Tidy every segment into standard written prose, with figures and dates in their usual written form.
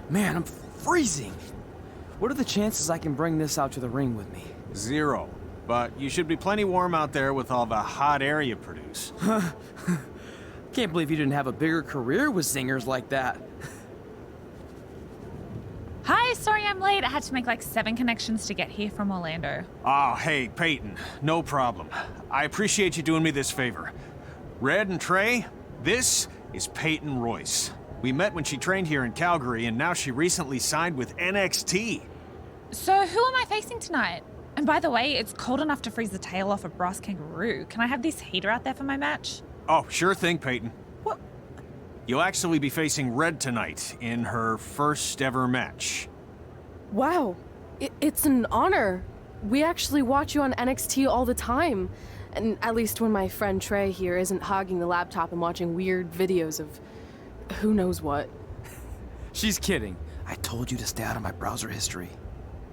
Man, I'm freezing. What are the chances I can bring this out to the ring with me? 0. But you should be plenty warm out there with all the hot air you produce. Can't believe you didn't have a bigger career with singers like that. Hi, sorry I'm late. I had to make like 7 connections to get here from Orlando. Oh, hey, Peyton. No problem. I appreciate you doing me this favor. Red and Trey, this is Peyton Royce. We met when she trained here in Calgary, and now she recently signed with NXT. So who am I facing tonight? And by the way, it's cold enough to freeze the tail off a brass kangaroo. Can I have this heater out there for my match? Oh, sure thing, Peyton. What? You'll actually be facing Red tonight in her first ever match. Wow, it's an honor. We actually watch you on NXT all the time. And at least when my friend Trey here isn't hogging the laptop and watching weird videos of who knows what. She's kidding. I told you to stay out of my browser history.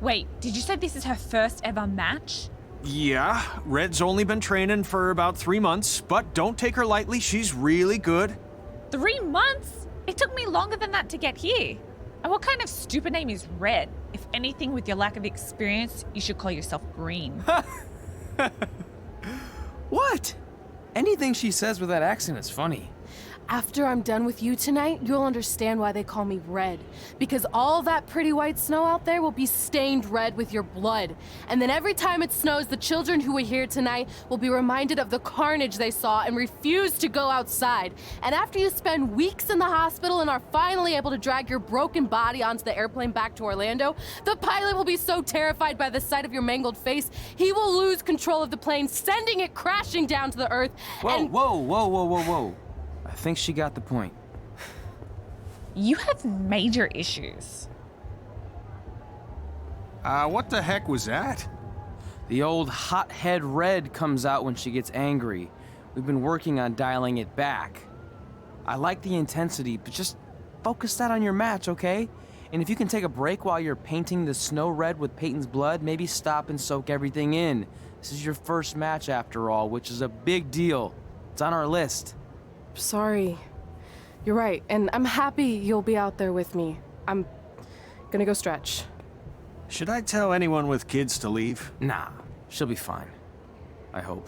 Wait, did you say this is her first ever match? Yeah, Red's only been training for about 3 months, but don't take her lightly, she's really good. 3 months? It took me longer than that to get here. And what kind of stupid name is Red? If anything, with your lack of experience, you should call yourself Green. What? Anything she says with that accent is funny. After I'm done with you tonight, you'll understand why they call me Red. Because all that pretty white snow out there will be stained red with your blood. And then every time it snows, the children who were here tonight will be reminded of the carnage they saw and refuse to go outside. And after you spend weeks in the hospital and are finally able to drag your broken body onto the airplane back to Orlando, the pilot will be so terrified by the sight of your mangled face, he will lose control of the plane, sending it crashing down to the earth. Whoa. I think she got the point. You have major issues. What the heck was that? The old hothead Red comes out when she gets angry. We've been working on dialing it back. I like the intensity, but just focus that on your match, okay? And if you can take a break while you're painting the snow red with Peyton's blood, maybe stop and soak everything in. This is your first match after all, which is a big deal. It's on our list. Sorry. You're right, and I'm happy you'll be out there with me. I'm gonna go stretch. Should I tell anyone with kids to leave? Nah, she'll be fine. I hope.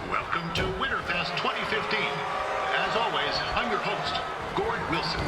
Welcome to Winterfest 2015. As always, I'm your host, Gord Wilson.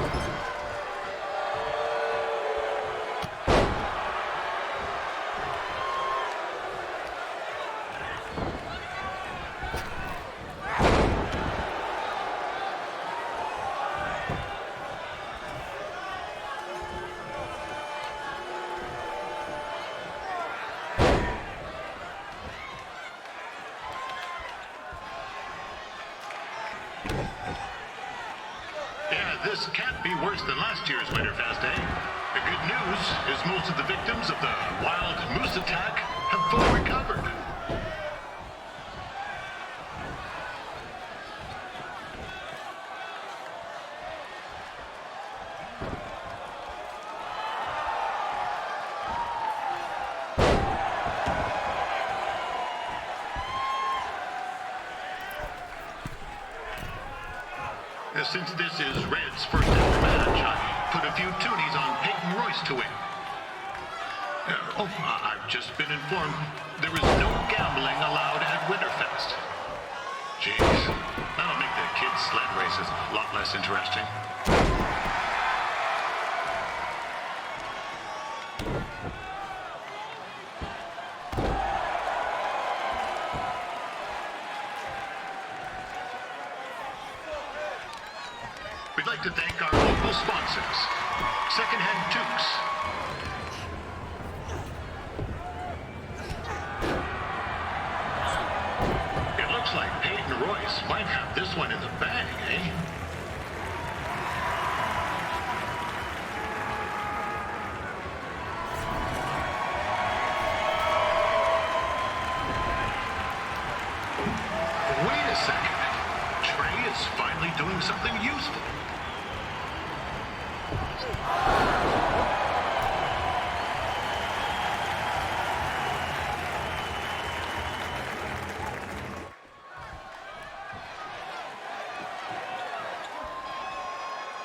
Yeah, this can't be worse than last year's Winterfest, eh? The good news is most of the victims of the wild moose attack have fully recovered. Since this is Red's first ever match, I put a few toonies on Peyton Royce to win. I've just been informed there is no gambling allowed at Winterfest. Jeez, that'll make the kids' sled races a lot less interesting. We'd like to thank our local sponsors, Secondhand Tukes. It looks like Peyton Royce might have this one in the bag, eh?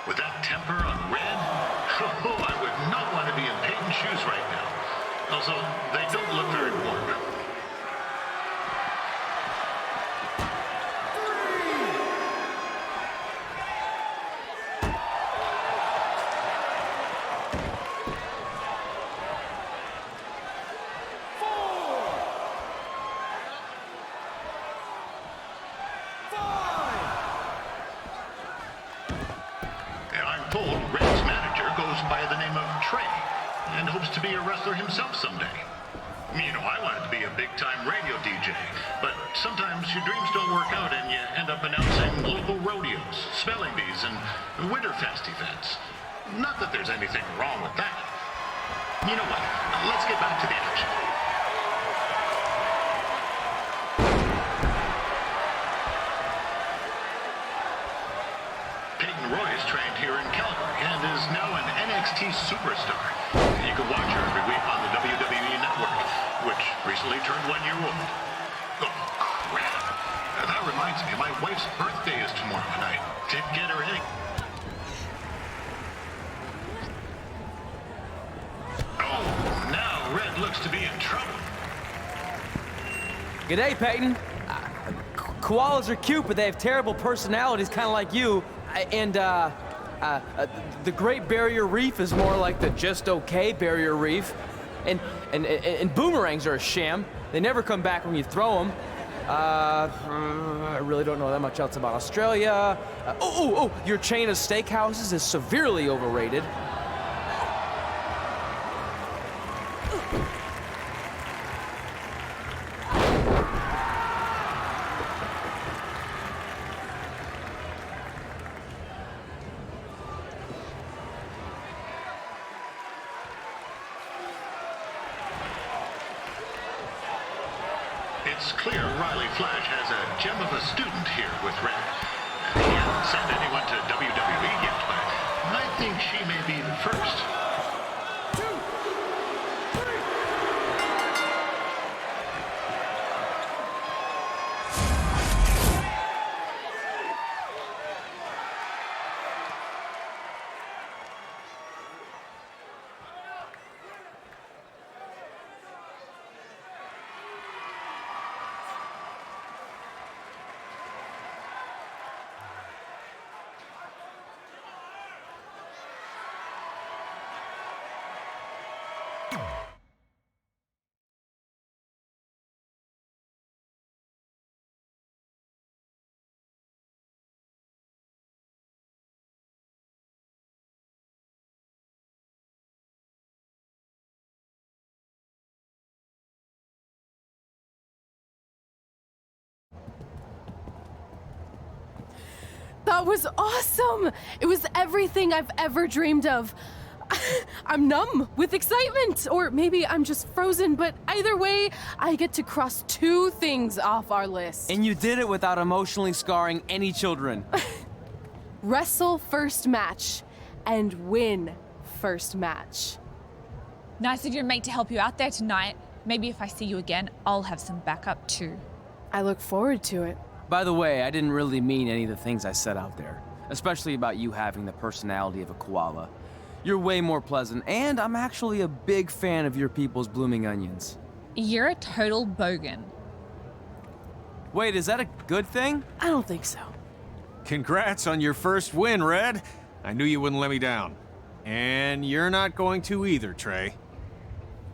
With that temper on Red, oh, I would not want to be in Peyton's shoes right now. Also, they don't look very warm. Told Red's manager goes by the name of Trey and hopes to be a wrestler himself someday. You know, I wanted to be a big-time radio DJ, but sometimes your dreams don't work out and you end up announcing local rodeos, spelling bees, and Winterfest events. Not that there's anything wrong with that. You know what? Let's get back to the action. Peyton Royce trained here in Calgary and is now an NXT superstar. You can watch her every week on the WWE Network, which recently turned 1 year old. Oh, crap. That reminds me, my wife's birthday is tomorrow night. Didn't get her any. Oh, now Red looks to be in trouble. G'day, Peyton. Koalas are cute, but they have terrible personalities, kind of like you. And the Great Barrier Reef is more like the just okay Barrier Reef. And boomerangs are a sham. They never come back when you throw them. I really don't know that much else about Australia. Your chain of steakhouses is severely overrated. It's clear Riley Flash has a gem of a student here with Red. He hasn't sent anyone to WWE yet, but I think she may be the first. That was awesome! It was everything I've ever dreamed of. I'm numb with excitement, or maybe I'm just frozen, but either way, I get to cross 2 things off our list. And you did it without emotionally scarring any children. Wrestle first match and win first match. Nice of your mate to help you out there tonight. Maybe if I see you again, I'll have some backup too. I look forward to it. By the way, I didn't really mean any of the things I said out there, especially about you having the personality of a koala. You're way more pleasant, and I'm actually a big fan of your people's blooming onions. You're a total bogan. Wait, is that a good thing? I don't think so. Congrats on your first win, Red. I knew you wouldn't let me down. And you're not going to either, Trey.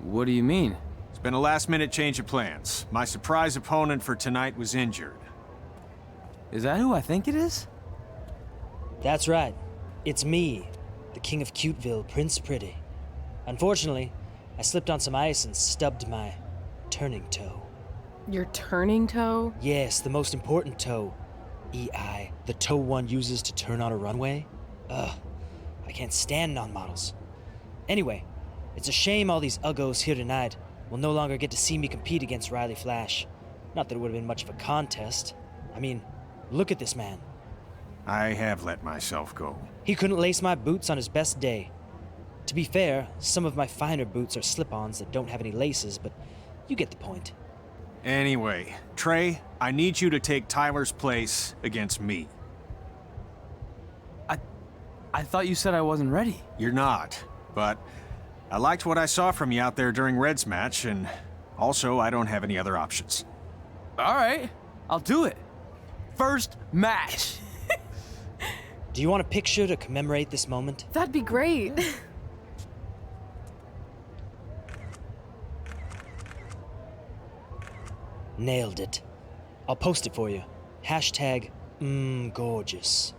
What do you mean? It's been a last-minute change of plans. My surprise opponent for tonight was injured. Is that who I think it is? That's right. It's me, the King of Cuteville, Prince Pretty. Unfortunately, I slipped on some ice and stubbed my turning toe. Your turning toe? Yes, the most important toe. EI, the toe one uses to turn on a runway. Ugh, I can't stand non-models. Anyway, it's a shame all these uggos here tonight will no longer get to see me compete against Riley Flash. Not that it would have been much of a contest. I mean, look at this man. I have let myself go. He couldn't lace my boots on his best day. To be fair, some of my finer boots are slip-ons that don't have any laces, but you get the point. Anyway, Trey, I need you to take Tyler's place against me. I thought you said I wasn't ready. You're not, but I liked what I saw from you out there during Red's match, and also I don't have any other options. All right, I'll do it. First match. Do you want a picture to commemorate this moment? That'd be great. Nailed it. I'll post it for you. Hashtag gorgeous.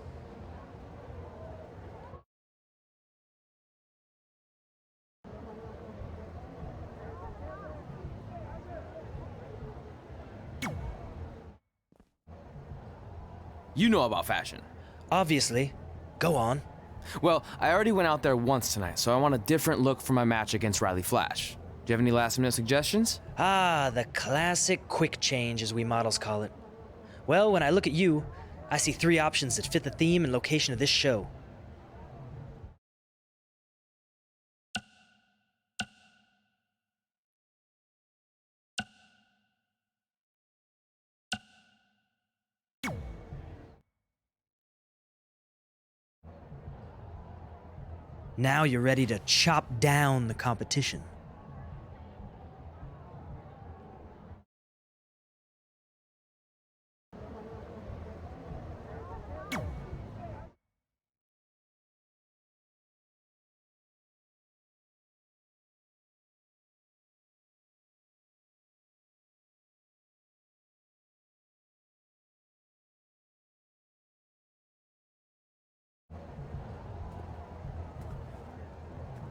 You know about fashion. Obviously. Go on. Well, I already went out there once tonight, so I want a different look for my match against Riley Flash. Do you have any last-minute suggestions? Ah, the classic quick change, as we models call it. Well, when I look at you, I see 3 options that fit the theme and location of this show. Now you're ready to chop down the competition.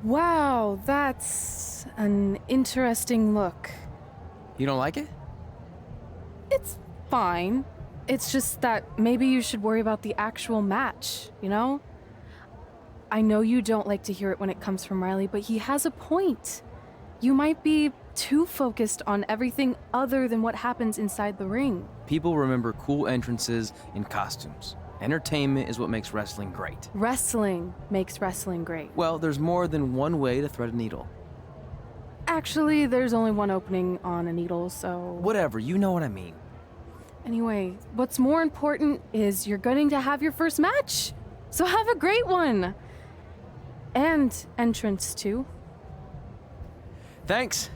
Wow, that's an interesting look. You don't like it? It's fine. It's just that maybe you should worry about the actual match, you know? I know you don't like to hear it when it comes from Riley, but he has a point. You might be too focused on everything other than what happens inside the ring. People remember cool entrances and costumes. Entertainment is what makes wrestling great. Wrestling makes wrestling great. Well, there's more than one way to thread a needle. Actually, there's only one opening on a needle, so... Whatever, you know what I mean. Anyway, what's more important is you're going to have your first match. So have a great one. And entrance, too. Thanks.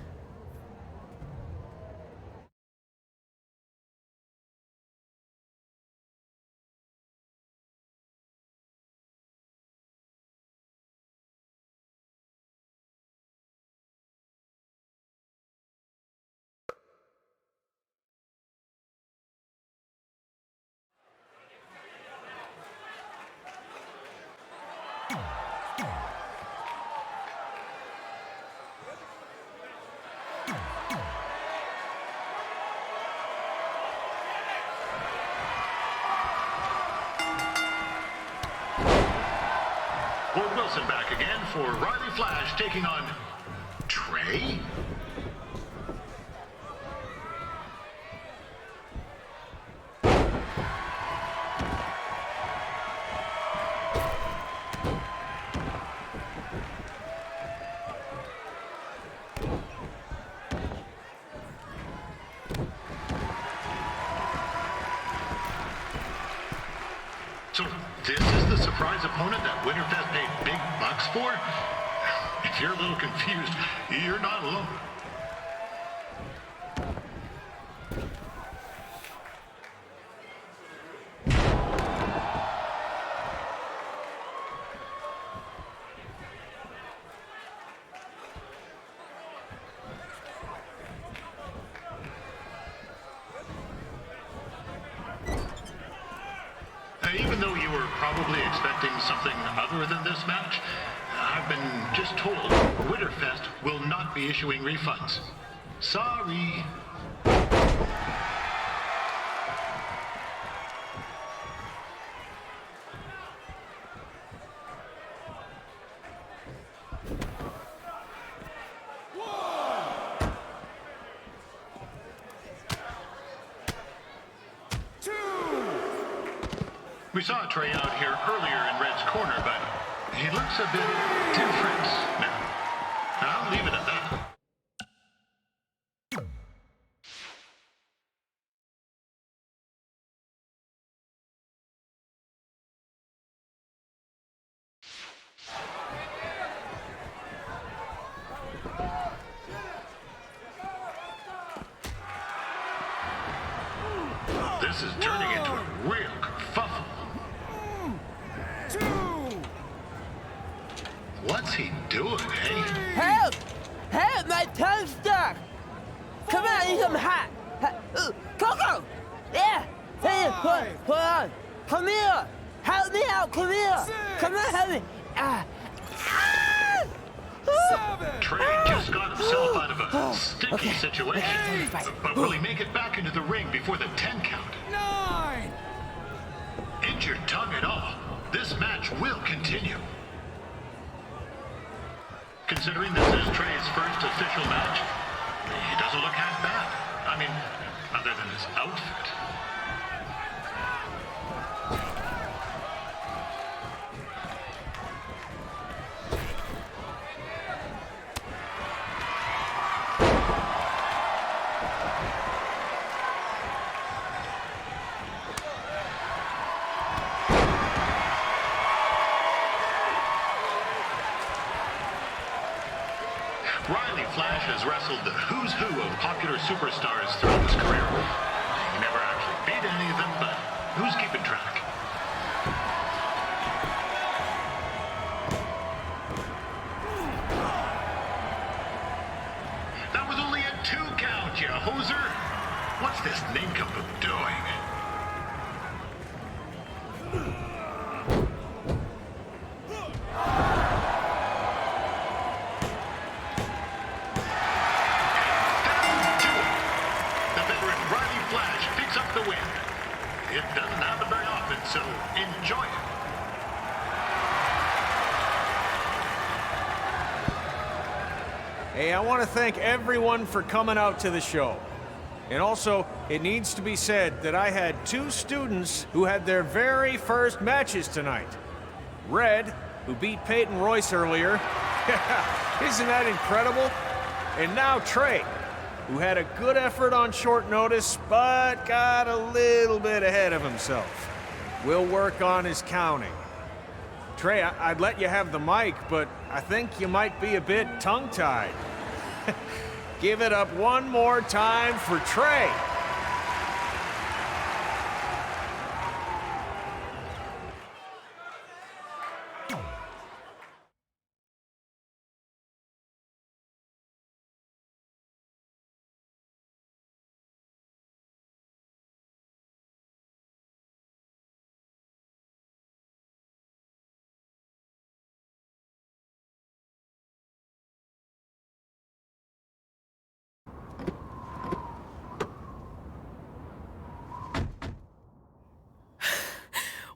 Ward Wilson back again for Riley Flash taking on Trey. So this is the surprise opponent that Winterfest paid big bucks for? If you're a little confused, you're not alone. Even though you were probably expecting something other than this match, I've been just told Winterfest will not be issuing refunds. Sorry. We saw Trey out here earlier in Red's corner, but he looks a bit different now. I'll leave it at that. is turning into a real kerfuffle. What's he doing, eh? Help! Help! My tongue's stuck! Come on, I need some hot! Coco! Yeah! Hey, hold on! Come here! Help me out! Come here! Come on, help me! Trey just got himself out of a sticky situation. But will he make it back into the ring before the 10 count? 9! Injured tongue at all, this match will continue. Considering this is Trey's first official match, he doesn't look half bad. I mean, other than his outfit. Riley Flash has wrestled the who's who of popular superstars throughout his career. He never actually beat any of them, but who's keeping track? That was only a 2 count, you hoser! What's this nincompoop doing? It doesn't happen very often, so enjoy it. Hey, I want to thank everyone for coming out to the show. And also, it needs to be said that I had 2 students who had their very first matches tonight. Red, who beat Peyton Royce earlier. Isn't that incredible? And now Trey, who had a good effort on short notice, but got a little bit ahead of himself. We'll work on his counting. Trey, I'd let you have the mic, but I think you might be a bit tongue-tied. Give it up one more time for Trey.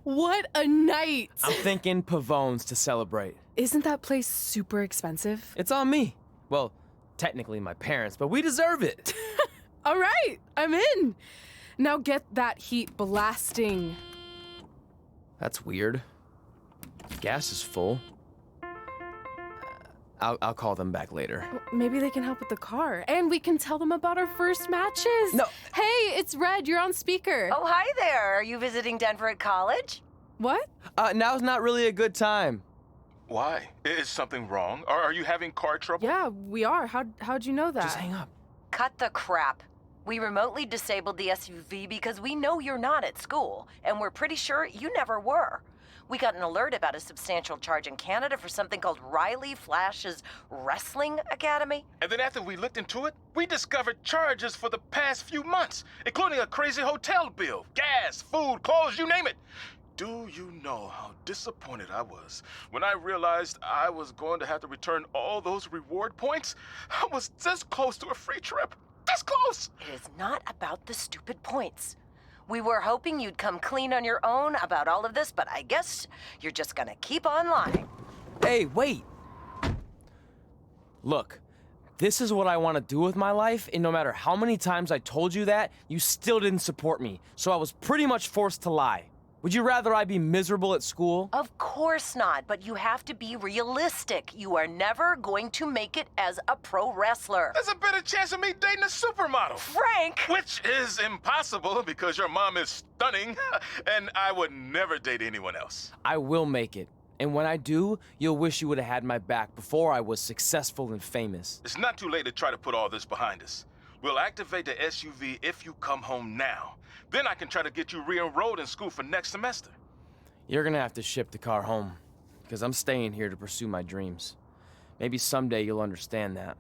What a night! I'm thinking Pavone's to celebrate. Isn't that place super expensive? It's on me. Well, technically my parents, but we deserve it. All right, I'm in. Now get that heat blasting. That's weird. Gas is full. I'll call them back later. Maybe they can help with the car, and we can tell them about our first matches. No. Hey, it's Red. You're on speaker. Oh, hi there. Are you visiting Denver at college? What? Now's not really a good time. Why? Is something wrong? Are you having car trouble? Yeah, we are. How'd you know that? Just hang up. Cut the crap. We remotely disabled the SUV because we know you're not at school, and we're pretty sure you never were. We got an alert about a substantial charge in Canada for something called Riley Flash's Wrestling Academy. And then after we looked into it, we discovered charges for the past few months, including a crazy hotel bill, gas, food, clothes, you name it. Do you know how disappointed I was when I realized I was going to have to return all those reward points? I was this close to a free trip. This close! It is not about the stupid points. We were hoping you'd come clean on your own about all of this, but I guess you're just gonna keep on lying. Hey, wait. Look, this is what I want to do with my life, and no matter how many times I told you that, you still didn't support me, so I was pretty much forced to lie. Would you rather I be miserable at school? Of course not, but you have to be realistic. You are never going to make it as a pro wrestler. There's a better chance of me dating a supermodel. Frank! Which is impossible because your mom is stunning, and I would never date anyone else. I will make it. And when I do, you'll wish you would have had my back before I was successful and famous. It's not too late to try to put all this behind us. We'll activate the SUV if you come home now. Then I can try to get you re-enrolled in school for next semester. You're gonna have to ship the car home, because I'm staying here to pursue my dreams. Maybe someday you'll understand that.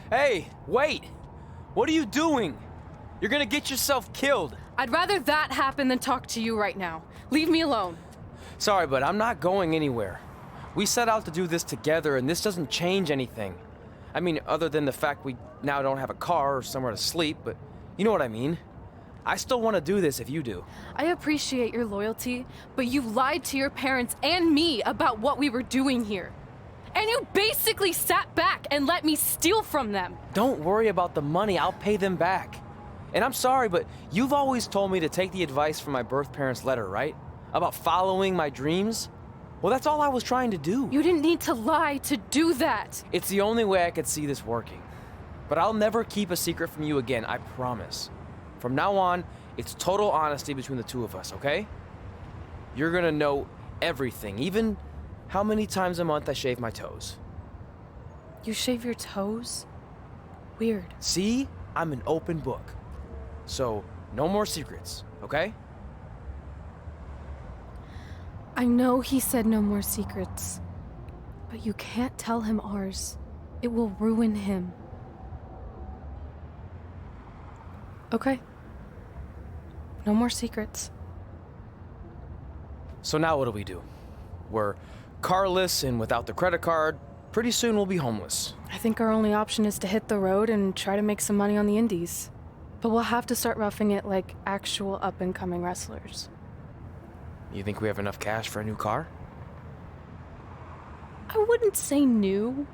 Hey, wait! What are you doing? You're gonna get yourself killed. I'd rather that happen than talk to you right now. Leave me alone. Sorry, but I'm not going anywhere. We set out to do this together, and this doesn't change anything. I mean, other than the fact we now don't have a car or somewhere to sleep, but you know what I mean. I still want to do this if you do. I appreciate your loyalty, but you lied to your parents and me about what we were doing here. And you basically sat back and let me steal from them. Don't worry about the money, I'll pay them back. And I'm sorry, but you've always told me to take the advice from my birth parents' letter, right? About following my dreams? Well, that's all I was trying to do. You didn't need to lie to do that. It's the only way I could see this working. But I'll never keep a secret from you again, I promise. From now on, it's total honesty between the two of us, okay? You're gonna know everything, even how many times a month I shave my toes. You shave your toes? Weird. See? I'm an open book. So, no more secrets, okay? I know he said no more secrets, but you can't tell him ours. It will ruin him. Okay. No more secrets. So now what do? We're carless and without the credit card. Pretty soon we'll be homeless. I think our only option is to hit the road and try to make some money on the indies. But we'll have to start roughing it like actual up-and-coming wrestlers. You think we have enough cash for a new car? I wouldn't say new.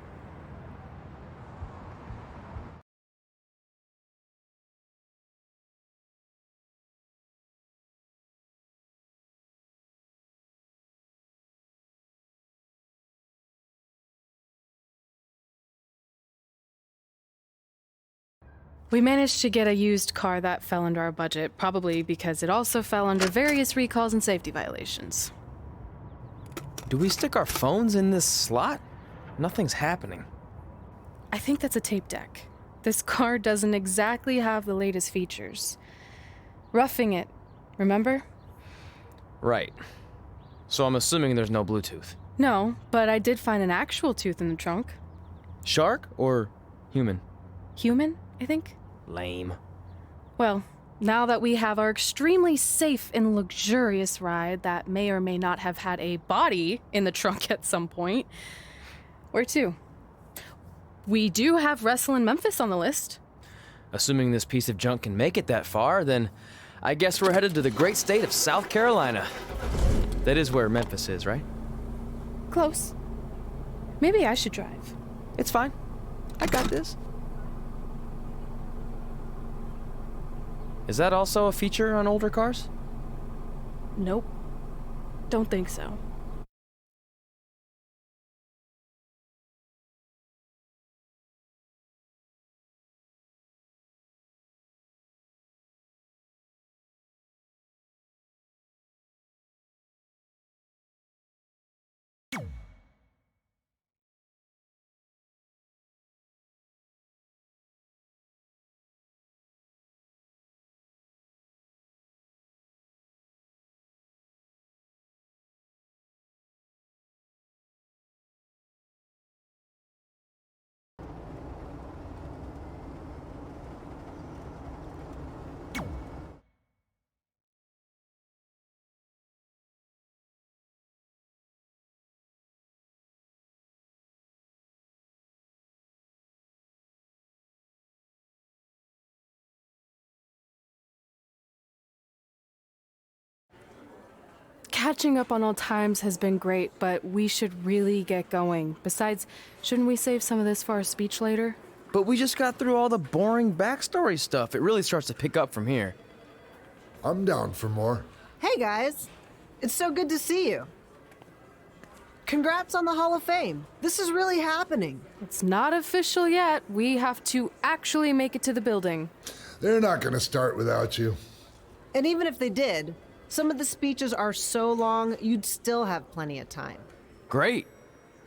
We managed to get a used car that fell under our budget, probably because it also fell under various recalls and safety violations. Do we stick our phones in this slot? Nothing's happening. I think that's a tape deck. This car doesn't exactly have the latest features. Roughing it, remember? Right. So I'm assuming there's no Bluetooth. No, but I did find an actual tooth in the trunk. Shark or human? Human, I think. Lame. Well, now that we have our extremely safe and luxurious ride that may or may not have had a body in the trunk at some point, where to? We do have Wrestle in Memphis on the list. Assuming this piece of junk can make it that far, then I guess we're headed to the great state of South Carolina. That is where Memphis is, right? Close. Maybe I should drive. It's fine. I got this. Is that also a feature on older cars? Nope. Don't think so. Catching up on old times has been great, but we should really get going. Besides, shouldn't we save some of this for our speech later? But we just got through all the boring backstory stuff. It really starts to pick up from here. I'm down for more. Hey guys, it's so good to see you. Congrats on the Hall of Fame. This is really happening. It's not official yet. We have to actually make it to the building. They're not gonna start without you. And even if they did, some of the speeches are so long, you'd still have plenty of time. Great.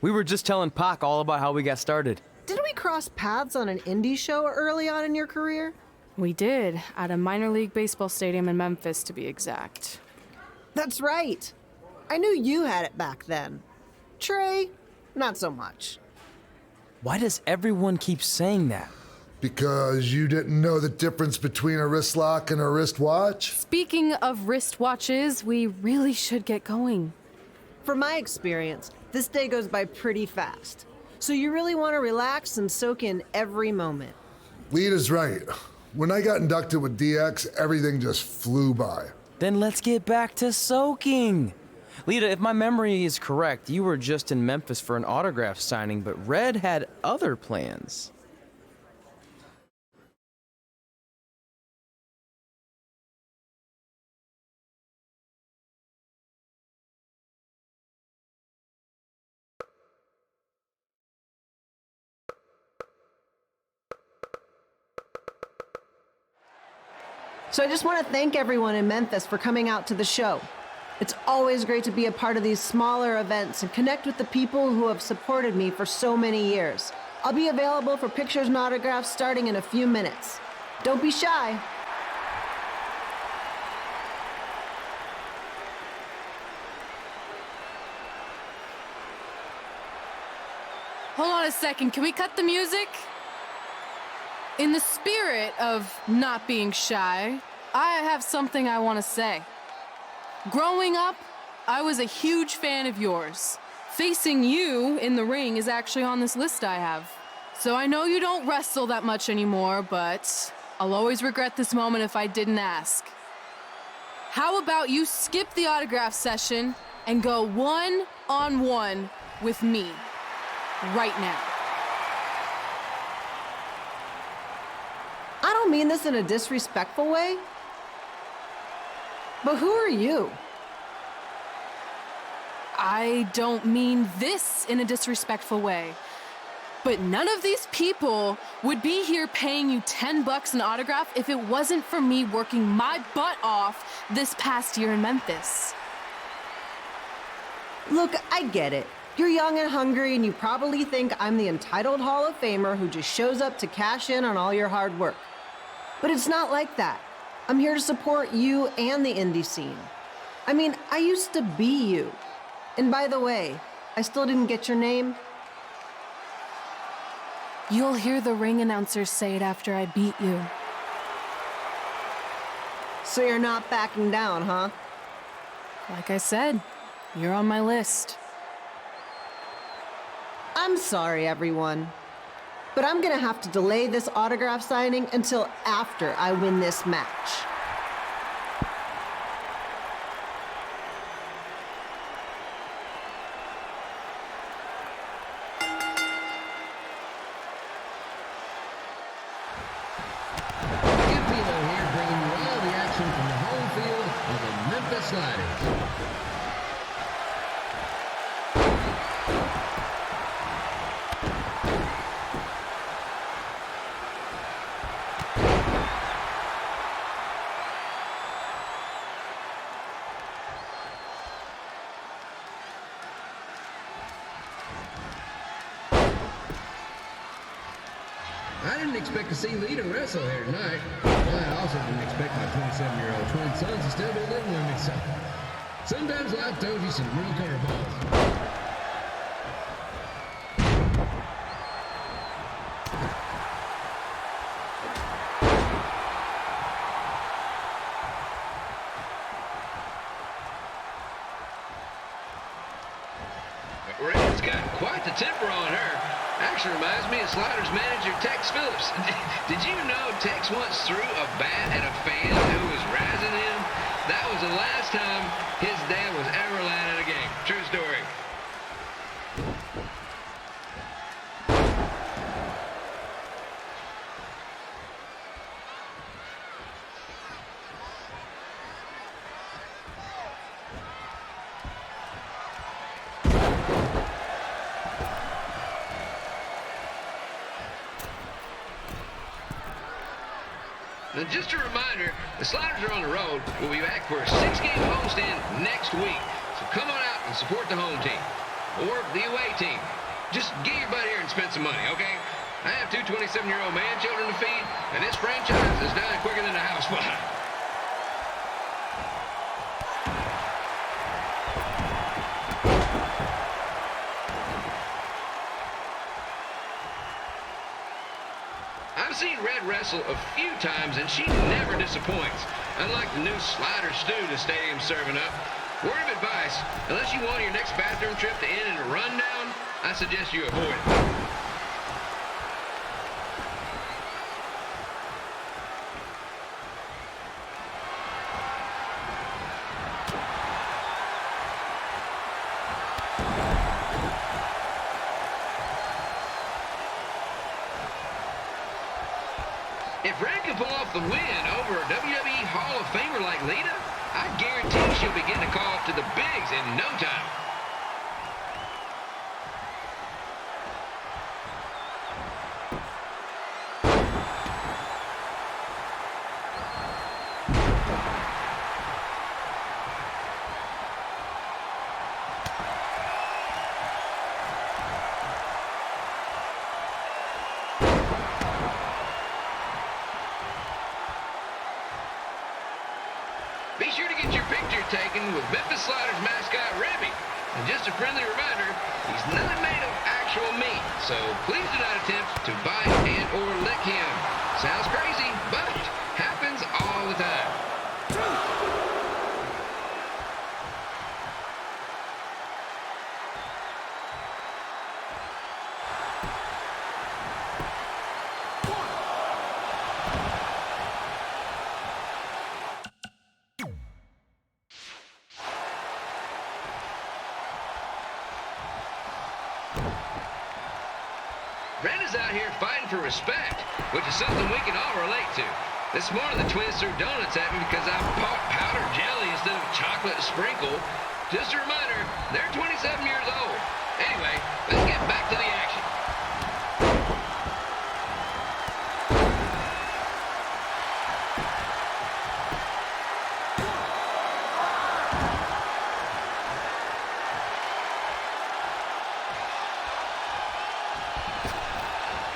We were just telling Pac all about how we got started. Didn't we cross paths on an indie show early on in your career? We did, at a minor league baseball stadium in Memphis, to be exact. That's right. I knew you had it back then. Trey, not so much. Why does everyone keep saying that? Because you didn't know the difference between a wrist lock and a wristwatch? Speaking of wristwatches, we really should get going. From my experience, this day goes by pretty fast. So you really want to relax and soak in every moment. Lita's right. When I got inducted with DX, everything just flew by. Then let's get back to soaking. Lita, if my memory is correct, you were just in Memphis for an autograph signing, but Red had other plans. So I just want to thank everyone in Memphis for coming out to the show. It's always great to be a part of these smaller events and connect with the people who have supported me for so many years. I'll be available for pictures and autographs starting in a few minutes. Don't be shy. Hold on a second, can we cut the music? In the spirit of not being shy, I have something I want to say. Growing up, I was a huge fan of yours. Facing you in the ring is actually on this list I have. So I know you don't wrestle that much anymore, but I'll always regret this moment if I didn't ask. How about you skip the autograph session and go one-on-one with me right now? I don't mean this in a disrespectful way, but who are you? I don't mean this in a disrespectful way, but none of these people would be here paying you $10 an autograph if it wasn't for me working my butt off this past year in Memphis. Look, I get it. You're young and hungry, and you probably think I'm the entitled Hall of Famer who just shows up to cash in on all your hard work. But it's not like that. I'm here to support you and the indie scene. I mean, I used to be you. And by the way, I still didn't get your name. You'll hear the ring announcer say it after I beat you. So you're not backing down, huh? Like I said, you're on my list. I'm sorry, everyone. But I'm gonna have to delay this autograph signing until after I win this match. Campino here, bringing you all the action from the home field of the Memphis Sliders. I didn't expect to see Lita wrestle here tonight. Well, I also didn't expect my 27-year-old twin sons to still be living with me, so sometimes life throws you some real curveballs. Red's got quite the temper on her. Actually reminds me of Sliders manager Tex Phillips. Did you know Tex once threw a bat at a fan who was razzing him? That was the last time his dad was ever allowed at a game. True story. Now, just a reminder, the Sliders are on the road. We'll be back for a 6-game homestand next week. So come on out and support the home team. or the away team. Just get your butt here and spend some money, okay? I have two 27-year-old man-children to feed, and this franchise is dying quicker than a house fly. I've seen Red wrestle a few times, and she never disappoints. Unlike the new slider stew the stadium's serving up. Word of advice, unless you want your next bathroom trip to end in a rundown, I suggest you avoid it. If Red can pull off the win over a WWE Hall of Famer like Lita, I guarantee she'll begin to call up to the bigs in no time. Be sure to get your picture taken with Memphis Sliders mascot Remy. And just a friendly reminder, he's not made of actual meat, so please do not attempt to bite and or lick him. Sounds crazy, but happens all the time. Red is out here fighting for respect, which is something we can all relate to. This morning, the twins threw donuts at me because I bought powdered jelly instead of chocolate sprinkle. Just a reminder, they're 27 years old. Anyway, let's get back to the action.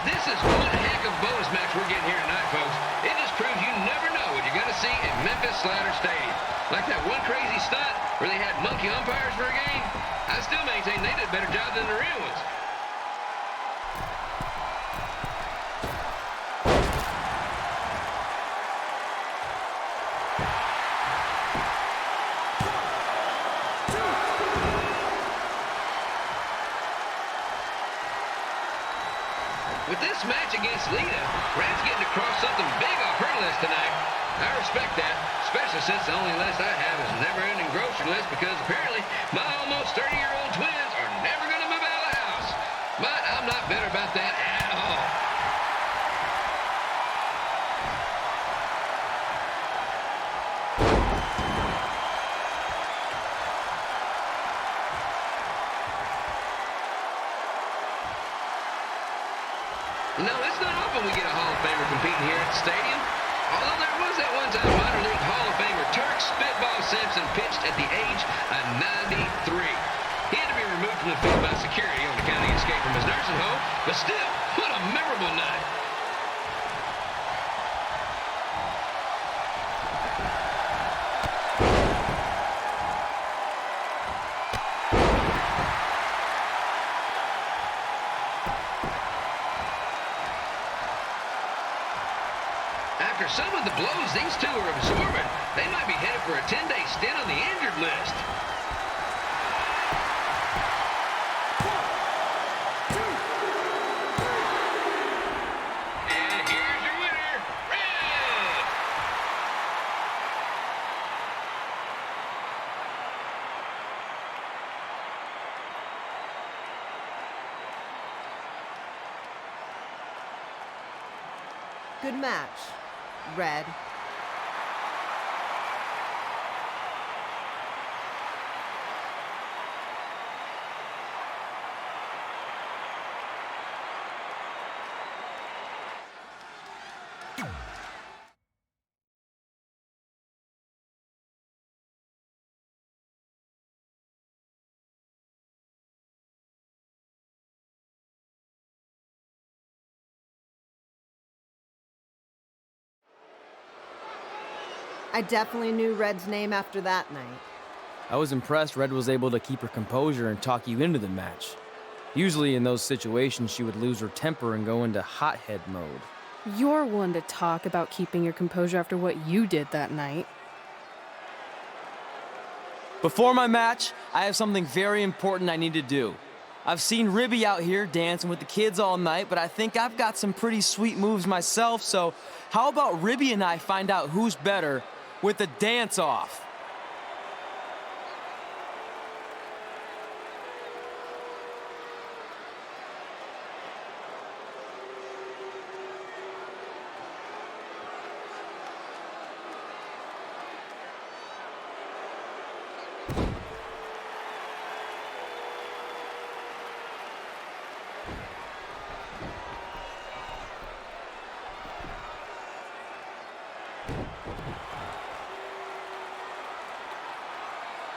This is one heck of a bonus match we're getting here tonight, folks. It just proves you never know what you're going to see at Memphis Slider Stadium. Like that one crazy stunt where they had monkey umpires for a game, I still maintain they did a better job than the real ones. With this match against Lita, Red's getting to cross something big off her list tonight. I respect that, especially since the only list I have is a never-ending grocery list because apparently my almost 30-year-old twins are never going to move out of the house. But I'm not bitter about that at all. You know, it's not often we get a Hall of Famer competing here at the stadium. Although there was that one time minor league Hall of Famer Turk Spitball Simpson pitched at the age of 93. He had to be removed from the field by security on account of escape from his nursing home, but still, what a memorable night. After some of the blows these two are absorbing, they might be headed for a 10-day stint on the injured list. And here's your winner, Red! Good match, Red. I definitely knew Red's name after that night. I was impressed Red was able to keep her composure and talk you into the match. Usually in those situations, she would lose her temper and go into hothead mode. You're one to talk about keeping your composure after what you did that night. Before my match, I have something very important I need to do. I've seen Ribby out here dancing with the kids all night, but I think I've got some pretty sweet moves myself, so how about Ribby and I find out who's better with the dance-off?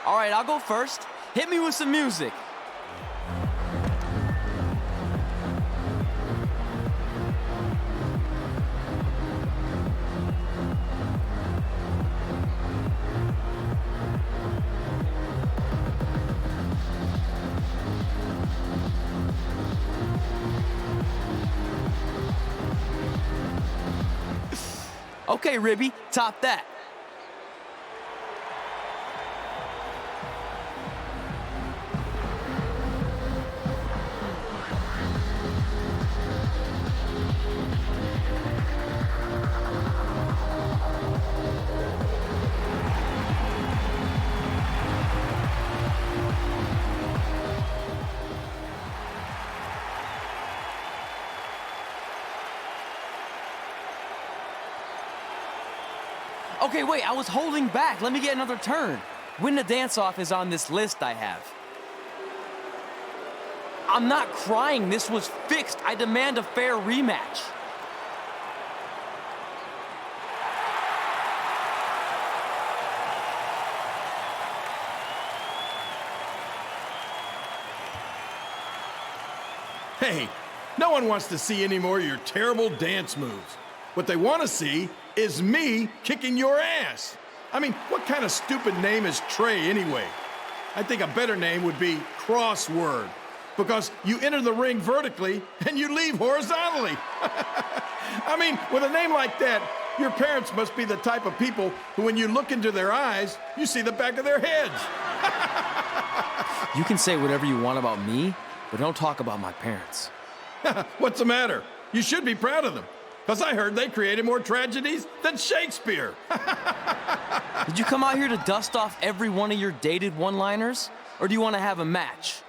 All right, I'll go first. Hit me with some music. Okay, Ribby, top that. Okay, wait, I was holding back. Let me get another turn. Win the dance-off is on this list I have. I'm not crying. This was fixed. I demand a fair rematch. Hey, no one wants to see any more of your terrible dance moves. What they want to see is me kicking your ass. I mean, what kind of stupid name is Trey anyway? I think a better name would be Crossword, because you enter the ring vertically and you leave horizontally. I mean, with a name like that, your parents must be the type of people who, when you look into their eyes, you see the back of their heads. You can say whatever you want about me, but don't talk about my parents. What's the matter? You should be proud of them. Because I heard they created more tragedies than Shakespeare. Did you come out here to dust off every one of your dated one-liners? Or do you want to have a match?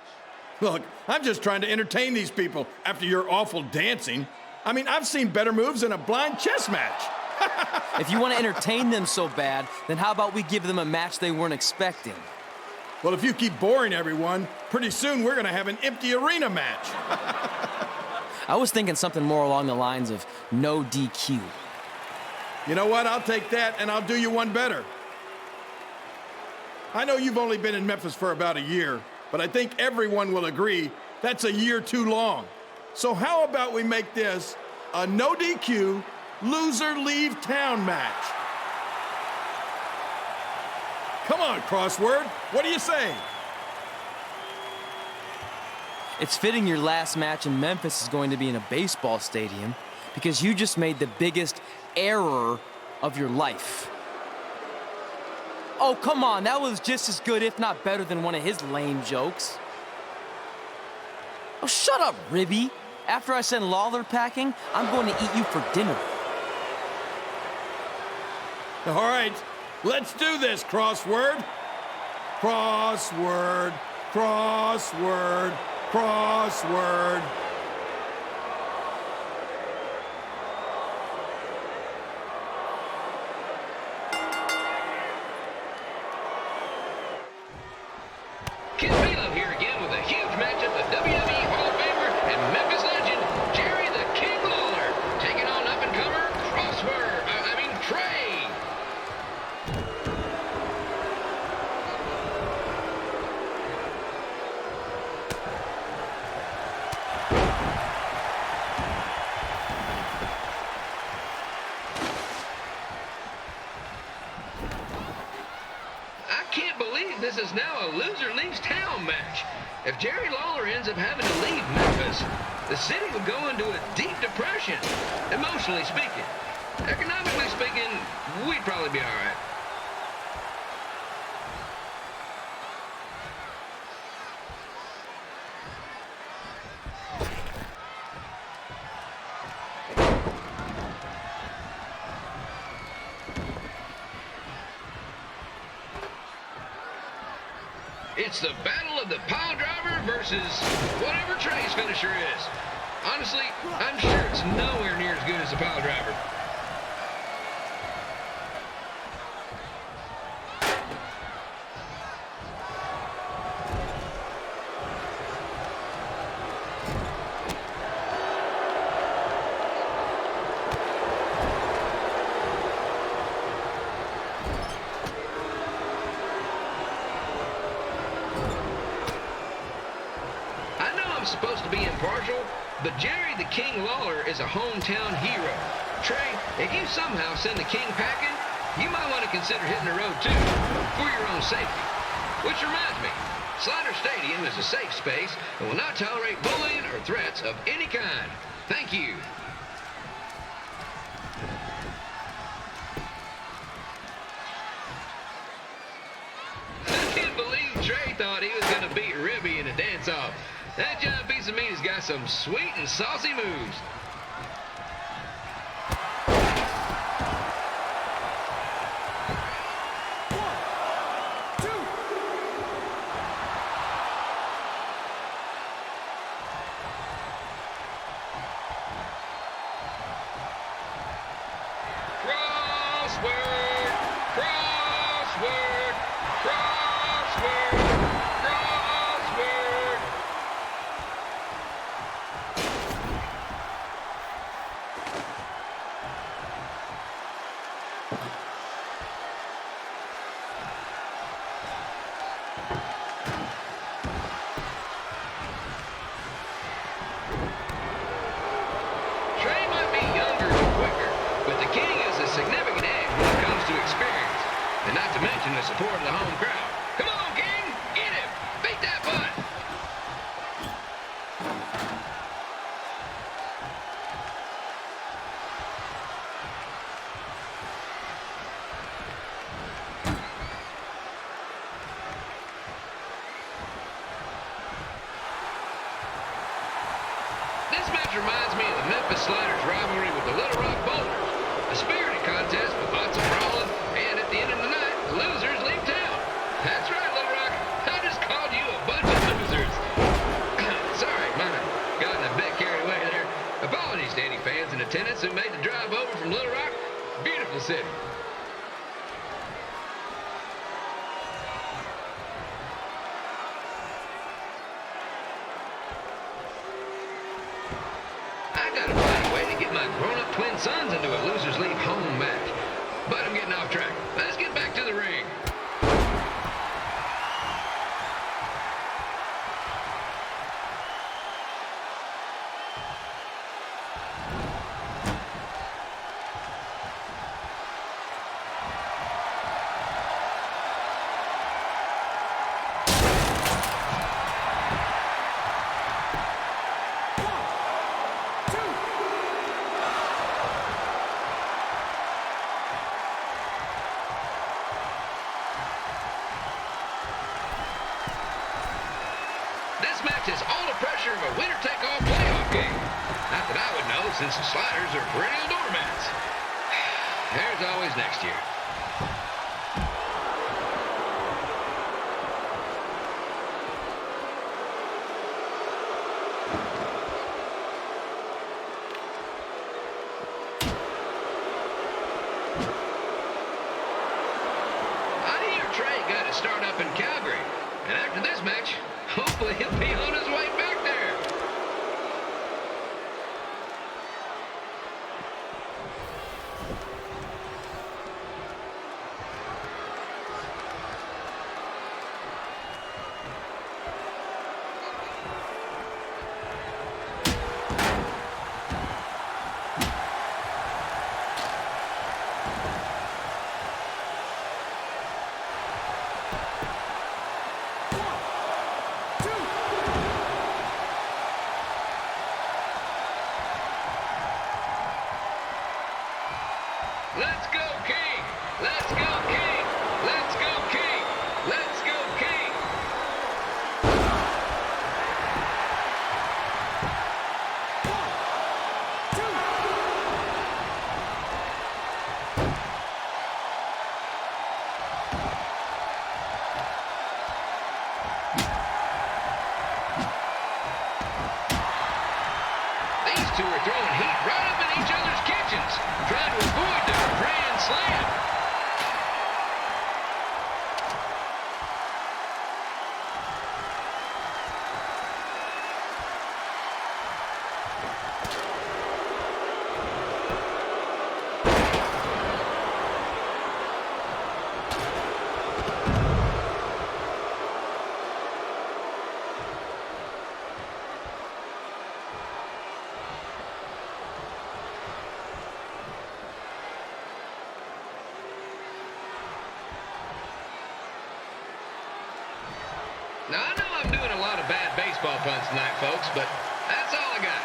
Look, I'm just trying to entertain these people after your awful dancing. I mean, I've seen better moves in a blind chess match. If you want to entertain them so bad, then how about we give them a match they weren't expecting? Well, if you keep boring everyone, pretty soon we're going to have an empty arena match. I was thinking something more along the lines of no DQ. You know what? I'll take that, and I'll do you one better. I know you've only been in Memphis for about a year, but I think everyone will agree that's a year too long. So how about we make this a no DQ, loser leave town match? Come on, Crossword. What do you say? It's fitting your last match in Memphis is going to be in a baseball stadium because you just made the biggest error of your life. Oh, come on, that was just as good, if not better, than one of his lame jokes. Oh, shut up, Ribby. After I send Lawler packing, I'm going to eat you for dinner. All right, let's do this, Crossword. Crossword, crossword, crossword. Kid Balaam here again with a huge matchup of WWE Hall of Famer and Memphis legend, Jerry the King Lawler, taking on up-and-comer Trey. can't believe this is now a loser leaves town match. If Jerry Lawler ends up having to leave Memphis, the city would go into a deep depression, emotionally speaking. Economically speaking, we'd probably be all right. It's the battle of the pile driver versus whatever Trey's finisher is. Honestly, I'm sure it's nowhere near as good as the pile driver. I'm supposed to be impartial, but Jerry the King Lawler is a hometown hero. Trey, if you somehow send the King packing, you might want to consider hitting the road too, for your own safety. Which reminds me, Slider Stadium is a safe space and will not tolerate bullying or threats of any kind. Thank you. I can't believe Trey thought he was going to beat Ribby in a dance-off. That giant piece of meat has got some sweet and saucy moves. The support of the home crowd. Come on, King! Get him! Beat that butt! This match reminds me of the Memphis Sliders rivalry with the Little Rock Boulders. A spirited contest with lots of brawling, and at the end of the night, losers leave town. That's right, Little Rock. I just called you a bunch of losers. Sorry, mine gotten a bit carried away there. Apologies to any fans in attendance who made the drive over from Little Rock. Beautiful city. I gotta find a way to get my grown-up twin sons into a losers leave home match. But I'm getting off track. Let's get back to the ring. This match has all the pressure of a winner-take-all playoff game. Not that I would know, since the Sliders are perennial doormats. There's always next year. I hear Trey got to start up in Calgary, and after this match, hopefully he'll be on his way back there. Now, I know I'm doing a lot of bad baseball puns tonight, folks, but that's all I got.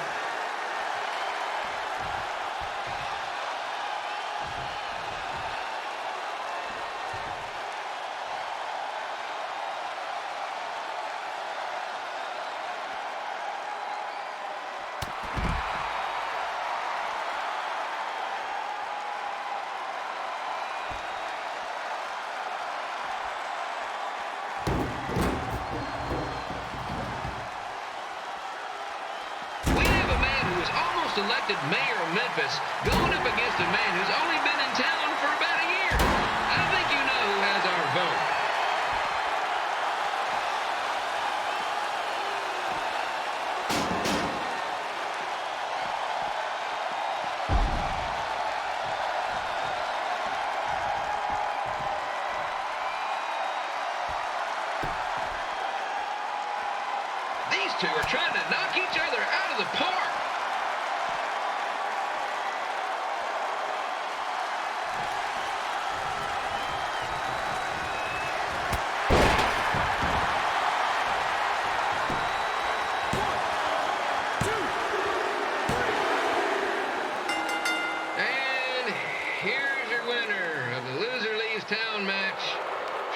Elected mayor of Memphis going up against a man who's only been in town for about a year. I think you know who has our vote. These two are trying to knock each other out of the park. Town match,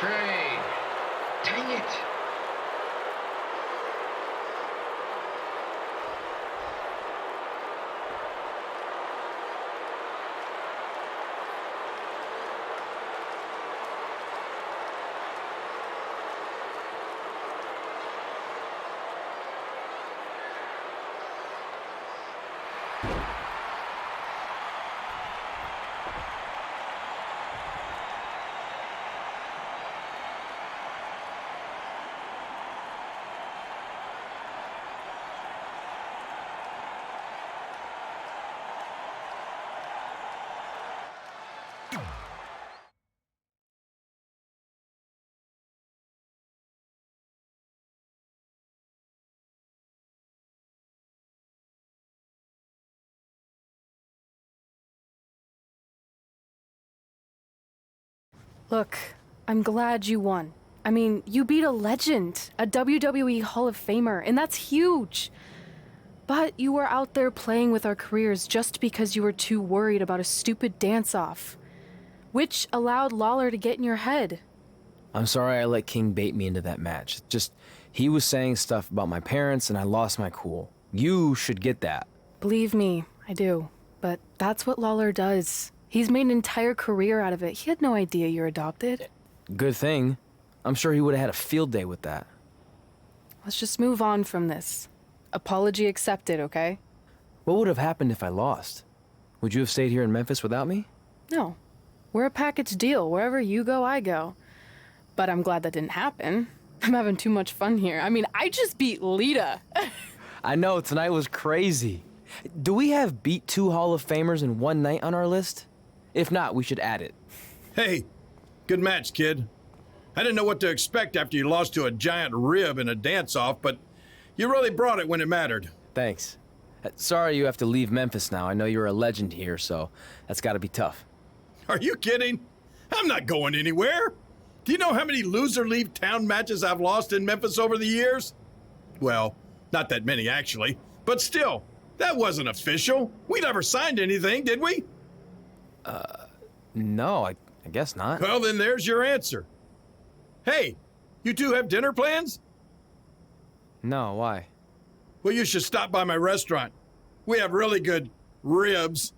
Trey. Dang it. Look, I'm glad you won. I mean, you beat a legend, a WWE Hall of Famer, and that's huge. But you were out there playing with our careers just because you were too worried about a stupid dance-off, which allowed Lawler to get in your head. I'm sorry I let King bait me into that match. Just, he was saying stuff about my parents and I lost my cool. You should get that. Believe me, I do. But that's what Lawler does. He's made an entire career out of it. He had no idea you're adopted. Good thing. I'm sure he would have had a field day with that. Let's just move on from this. Apology accepted, okay? What would have happened if I lost? Would you have stayed here in Memphis without me? No. We're a package deal. Wherever you go, I go. But I'm glad that didn't happen. I'm having too much fun here. I mean, I just beat Lita. I know, tonight was crazy. Do we have beat 2 Hall of Famers in one night on our list? If not, we should add it. Hey, good match, kid. I didn't know what to expect after you lost to a giant rib in a dance-off, but you really brought it when it mattered. Thanks. Sorry you have to leave Memphis now. I know you're a legend here, so that's gotta be tough. Are you kidding? I'm not going anywhere. Do you know how many loser-leave town matches I've lost in Memphis over the years? Well, not that many, actually. But still, that wasn't official. We never signed anything, did we? No, I guess not. Well, then there's your answer. Hey, you two have dinner plans? No, why? Well, you should stop by my restaurant. We have really good ribs.